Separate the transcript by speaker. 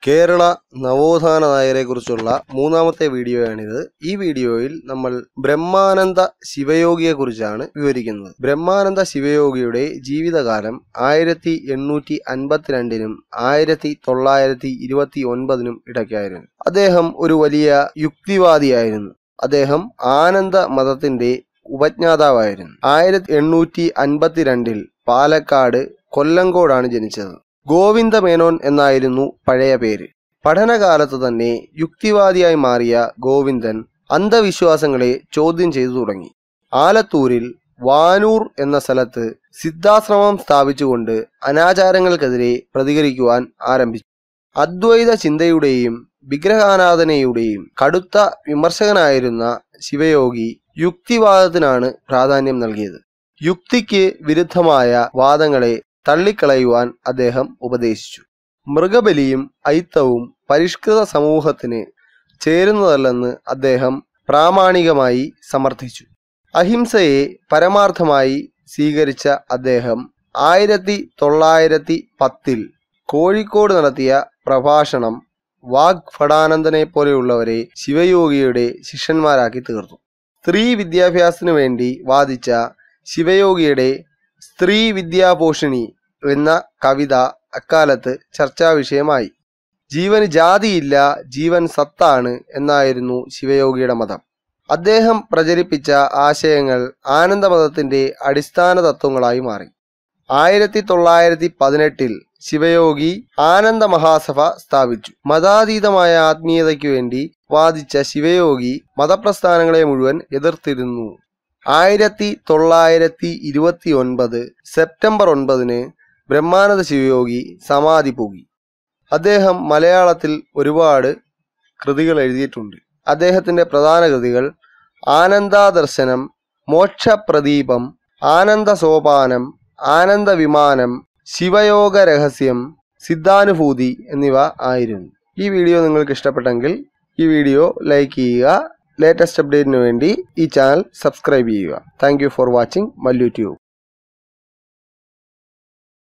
Speaker 1: കേരള നവോത്ഥാന നായരെക്കുറിച്ചുള്ള മൂന്നാമത്തെ വീഡിയോയാണിത്. ഈ വീഡിയോയിൽ നമ്മൾ ബ്രഹ്മാനന്ദ ശിവയോഗിയെക്കുറിച്ചാണ് വിവരിക്കുന്നത്. ബ്രഹ്മാനന്ദ ശിവയോഗിയുടെ ജീവിതകാലം 1852 1929 ഇടയ്ക്കായിരുന്നു. അദ്ദേഹം ഒരു വലിയ യുക്തിവാദിയായിരുന്നു. അദ്ദേഹം ആനന്ദ മതത്തിന്റെ ഉപജ്ഞാതാവായിരുന്നു. 1852 പാലക്കാട് കൊല്ലങ്കോടാണ് ജനിച്ചത്. ഗോവിന്ദ മേനോൻ എന്നായിരുന്നു പഴയ പേര്. പഠനകാലത്ത് തന്നെ യുക്തിവാദിയായി മാറിയ ഗോവിന്ദൻ അന്ധവിശ്വാസങ്ങളെ ചോദ്യം ചെയ്തു തുടങ്ങി. ആലത്തൂരിൽ വാനൂർ എന്ന സ്ഥലത്ത് സിദ്ധാശ്രമം സ്ഥാപിച്ചുകൊണ്ട് അനാചാരങ്ങൾക്കെതിരെ പ്രതികരിക്കുവാൻ ആരംഭിച്ചു. അദ്വൈത ചിന്തയുടെയും വിഗ്രഹാരാധനയുടെയും കടുത്ത വിമർശകനായിരുന്ന ശിവയോഗി യുക്തിവാദത്തിനാണ് പ്രാധാന്യം നൽകിയത്. യുക്തിക്ക് വിരുദ്ധമായ വാദങ്ങളെ തള്ളിക്കളയുവാൻ അദ്ദേഹം ഉപദേശിച്ചു. മൃഗബലിയും അയിത്തവും പരിഷ്കൃത സമൂഹത്തിന് ചേരുന്നതല്ലെന്ന് അദ്ദേഹം പ്രാമാണികമായി സമർത്ഥിച്ചു. അഹിംസയെ പരമാർത്ഥമായി സ്വീകരിച്ച അദ്ദേഹം 1910 കോഴിക്കോട് നടത്തിയ പ്രഭാഷണം വാഗ്ഭടാനന്ദനെ പോലെയുള്ളവരെ ശിവയോഗിയുടെ ശിഷ്യന്മാരാക്കി തീർത്തു. സ്ത്രീ വിദ്യാഭ്യാസത്തിനു വേണ്ടി വാദിച്ച ശിവയോഗിയുടെ സ്ത്രീ വിദ്യാപോഷിണി എന്ന കവിത അക്കാലത്ത് ചർച്ചാ വിഷയമായി. ജീവന് ജാതിയില്ല, ജീവൻ സത്താണ് എന്നായിരുന്നു ശിവയോഗിയുടെ മതം. അദ്ദേഹം പ്രചരിപ്പിച്ച ആശയങ്ങൾ ആനന്ദമതത്തിന്റെ അടിസ്ഥാന തത്വങ്ങളായി മാറി. 1918 ശിവയോഗി ആനന്ദ മഹാസഭ സ്ഥാപിച്ചു. മതാതീതമായ ആത്മീയതയ്ക്കു വേണ്ടി വാദിച്ച ശിവയോഗി മതപ്രസ്ഥാനങ്ങളെ മുഴുവൻ എതിർത്തിരുന്നു. 1929 സെപ്റ്റംബർ 9 ബ്രഹ്മാനന്ദ ശിവയോഗി സമാധി പൂകി. അദ്ദേഹം മലയാളത്തിൽ ഒരുപാട് കൃതികൾ എഴുതിയിട്ടുണ്ട്. അദ്ദേഹത്തിന്റെ പ്രധാന കൃതികൾ ആനന്ദദർശനം, മോക്ഷപ്രദീപം, ആനന്ദ സോപാനം, ആനന്ദ വിമാനം, ശിവയോഗ രഹസ്യം, സിദ്ധാനുഭൂതി എന്നിവ ആയിരുന്നു. ഈ വീഡിയോ നിങ്ങൾക്ക് ഇഷ്ടപ്പെട്ടെങ്കിൽ ഈ വീഡിയോ ലൈക്ക് ചെയ്യുക. ലേറ്റസ്റ്റ് അപ്ഡേറ്റിന് വേണ്ടി ഈ ചാനൽ സബ്സ്ക്രൈബ് ചെയ്യുക. Thank you for watching Mallu tube.